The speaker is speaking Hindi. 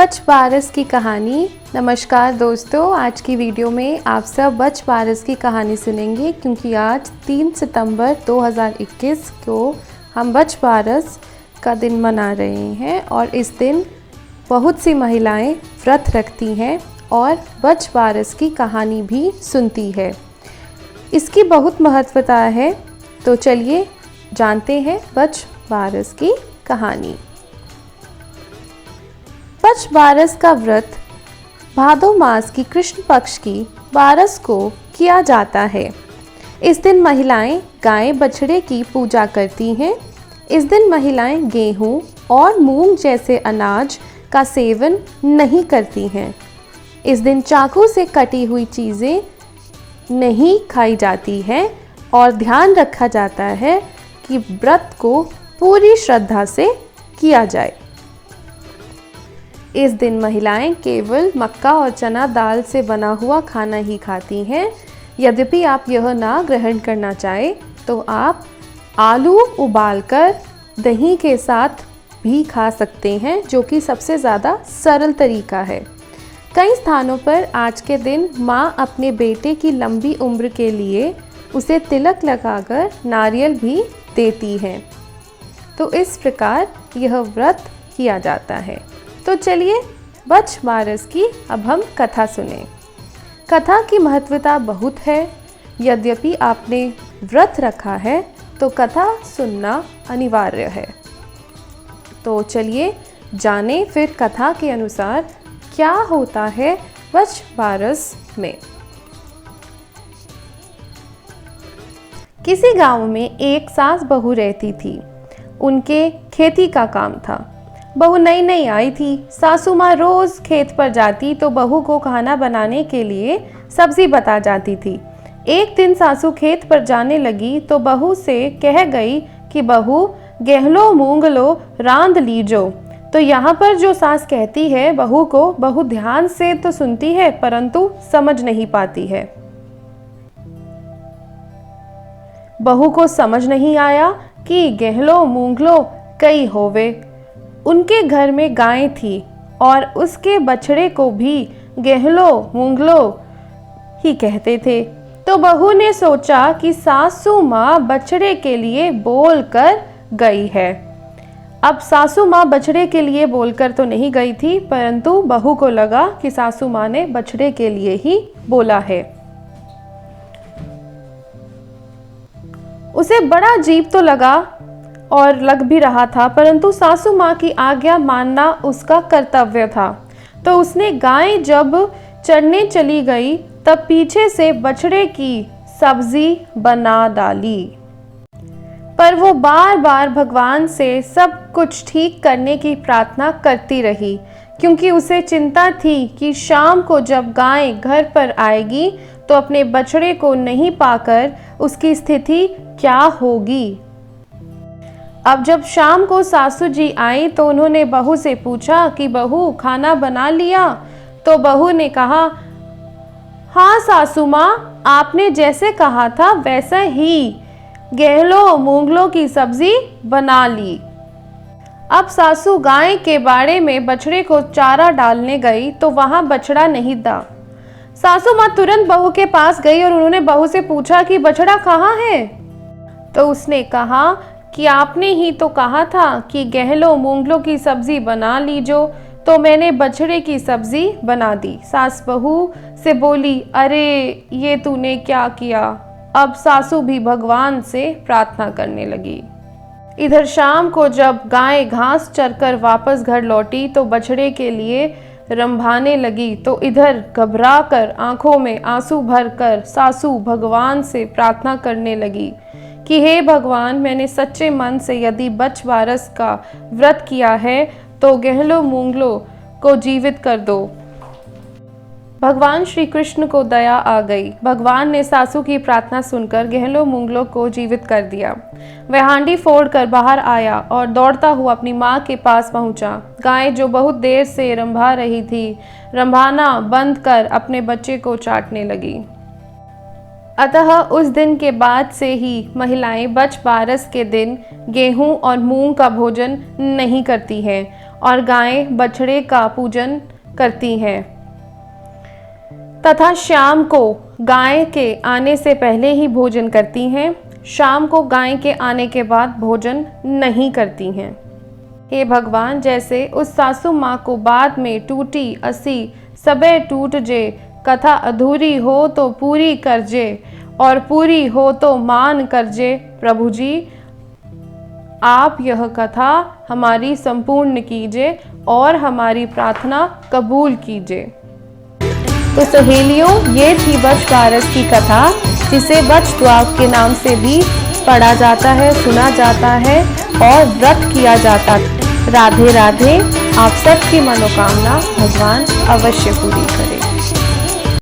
बच बारस की कहानी। नमस्कार दोस्तों, आज की वीडियो में आप सब बच बारस की कहानी सुनेंगे क्योंकि आज 3 सितंबर 2021 को हम बच बारस का दिन मना रहे हैं और इस दिन बहुत सी महिलाएं व्रत रखती हैं और बच बारस की कहानी भी सुनती है। इसकी बहुत महत्वता है, तो चलिए जानते हैं बच बारस की कहानी। बच बारस का व्रत भादो मास की कृष्ण पक्ष की बारस को किया जाता है। इस दिन महिलाएं गाय बछड़े की पूजा करती हैं। इस दिन महिलाएं गेहूं और मूंग जैसे अनाज का सेवन नहीं करती हैं। इस दिन चाकू से कटी हुई चीज़ें नहीं खाई जाती हैं और ध्यान रखा जाता है कि व्रत को पूरी श्रद्धा से किया जाए। इस दिन महिलाएं केवल मक्का और चना दाल से बना हुआ खाना ही खाती हैं। यद्यपि आप यह ना ग्रहण करना चाहें तो आप आलू उबालकर दही के साथ भी खा सकते हैं, जो कि सबसे ज़्यादा सरल तरीका है। कई स्थानों पर आज के दिन माँ अपने बेटे की लंबी उम्र के लिए उसे तिलक लगाकर नारियल भी देती हैं। तो इस प्रकार यह व्रत किया जाता है। तो चलिए बच बारस की अब हम कथा सुने। कथा की महत्वता बहुत है। यद्यपि आपने व्रत रखा है तो कथा सुनना अनिवार्य है। तो चलिए जाने फिर कथा के अनुसार क्या होता है बच बारस में। किसी गांव में एक सास बहू रहती थी। उनके खेती का काम था। बहू नई नई आई थी। सासू माँ रोज खेत पर जाती तो बहू को खाना बनाने के लिए सब्जी बता जाती थी। एक दिन सासू खेत पर जाने लगी तो बहू से कह गई कि बहू गेहलो मूंग लो रांध लीजो। तो यहाँ पर जो सास कहती है बहू को, बहू ध्यान से तो सुनती है परंतु समझ नहीं पाती है। बहू को समझ नहीं आया कि गेहलो मूंग लो कई होवे। उनके घर में गाय थी और उसके बछड़े को भी गेहलो मूंगलो ही कहते थे। तो बहू ने सोचा कि सासू माँ बछड़े के लिए बोल कर गई है। अब सासू माँ बछड़े के लिए बोलकर तो नहीं गई थी, परंतु बहू को लगा कि सासू माँ ने बछड़े के लिए ही बोला है। उसे बड़ा अजीब तो लगा और लग भी रहा था, परंतु सासू माँ की आज्ञा मानना उसका कर्तव्य था। तो उसने गाय जब चरने चली गई तब पीछे से बछड़े की सब्जी बना डाली। पर वो बार बार भगवान से सब कुछ ठीक करने की प्रार्थना करती रही, क्योंकि उसे चिंता थी कि शाम को जब गाय घर पर आएगी तो अपने बछड़े को नहीं पाकर उसकी स्थिति क्या होगी। अब जब शाम को सासू जी आई तो उन्होंने बहू से पूछा कि बहू खाना बना लिया। तो बहू ने कहा, हाँ सासू माँ, आपने जैसे कहा था वैसा ही गेहलो मूंगलो की सब्जी बना ली। अब सासू गाय के बाड़े में बछड़े को चारा डालने गई तो वहां बछड़ा नहीं था। सासू माँ तुरंत बहू के पास गई और उन्होंने बहू से पूछा कि बछड़ा कहाँ है। तो उसने कहा कि आपने ही तो कहा था कि गेहलो मूंगलो की सब्जी बना लीजो, तो मैंने बछड़े की सब्जी बना दी। सास बहू से बोली, अरे ये तूने क्या किया। अब सासू भी भगवान से प्रार्थना करने लगी। इधर शाम को जब गाय घास चरकर वापस घर लौटी तो बछड़े के लिए रंभाने लगी। तो इधर घबराकर आंखों में आंसू भरकर सासू भगवान से प्रार्थना करने लगी कि हे भगवान, मैंने सच्चे मन से यदि बच बारस का व्रत किया है तो गेहलो मूंगलो को जीवित कर दो। भगवान श्री कृष्ण को दया आ गई। भगवान ने सासू की प्रार्थना सुनकर गेहलो मूंगलो को जीवित कर दिया। वह हांडी फोड़कर बाहर आया और दौड़ता हुआ अपनी माँ के पास पहुंचा। गाय जो बहुत देर से रंभा रही थी, रंभाना बंद कर अपने बच्चे को चाटने लगी। अतः उस दिन के बाद से ही महिलाएं बच बारस के दिन गेहूं और मूंग का भोजन नहीं करती हैं और गायें बछड़े का पूजन करती हैं तथा शाम को गाय के आने से पहले ही भोजन करती हैं। शाम को गाय के आने के बाद भोजन नहीं करती हैं। हे भगवान, जैसे उस सासू माँ को बाद में टूटी असी सबे टूट जे, कथा अधूरी हो तो पूरी करजे और पूरी हो तो मान करजे। प्रभु जी, आप यह कथा हमारी संपूर्ण कीजिए और हमारी प्रार्थना कबूल कीजिए। तो सहेलियों, ये थी वश बारस की कथा, जिसे वश द्वार के नाम से भी पढ़ा जाता है, सुना जाता है और व्रत किया जाता है। राधे राधे। आप सबकी मनोकामना भगवान अवश्य पूरी करें।